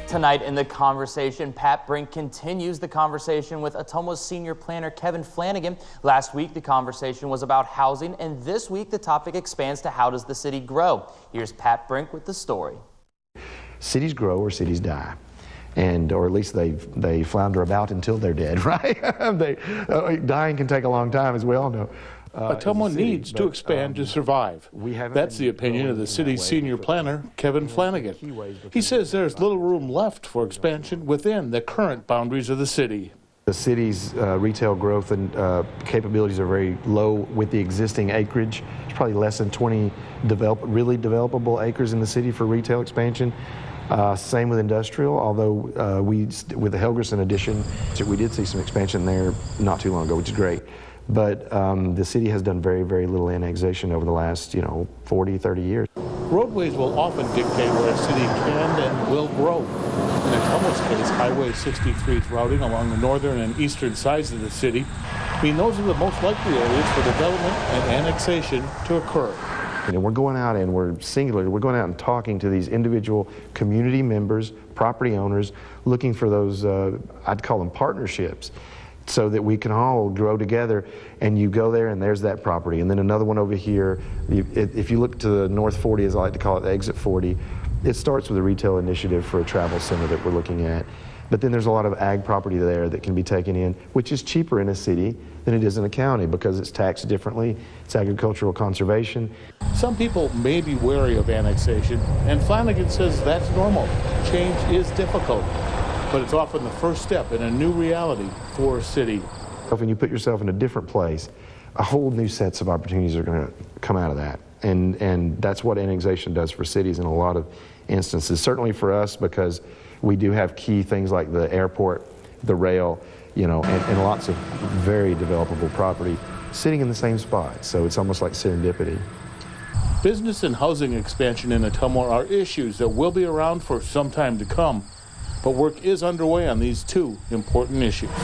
Tonight in The Conversation, Pat Brink continues the conversation with Atomo's senior planner Kevin Flanagan. Last week, the conversation was about housing, and this week, the topic expands to how does the city grow? Here's Pat Brink with the story. Cities grow or cities die. Or at least they flounder about until they're dead, right? Dying can take a long time, as we all know. Atomo needs to expand to survive. That's the opinion of the city's senior planner, Kevin Flanagan. He says there's little room left for expansion within the current boundaries of the city. The city's retail growth and capabilities are very low with the existing acreage. There's probably less than 20 really developable acres in the city for retail expansion. Same with industrial, although with the Helgerson addition, we did see some expansion there not too long ago, which is great. But the city has done very, very little annexation over the last, 40, 30 years. Roadways will often dictate where a city can and will grow. In Atomo's case, Highway 63's routing along the northern and eastern sides of the city mean those are the most likely areas for development and annexation to occur. And we're going out and we're going out and talking to these individual community members, property owners, looking for those, I'd call them partnerships, so that we can all grow together. And you go there and there's that property. And then another one over here. If you look to the North 40, as I like to call it, the Exit 40, it starts with a retail initiative for a travel center that we're looking at. But then there's a lot of ag property there that can be taken in, which is cheaper in a city than it is in a county because it's taxed differently. It's agricultural conservation. Some people may be wary of annexation, and Flanagan says that's normal. Change is difficult, but it's often the first step in a new reality for a city. When you put yourself in a different place, a whole new sets of opportunities are going to come out of that. And that's what annexation does for cities in a lot of instances. Certainly for us, because we do have key things like the airport, the rail, and lots of very developable property sitting in the same spot. So it's almost like serendipity. Business and housing expansion in Atomo are issues that will be around for some time to come, but work is underway on these two important issues.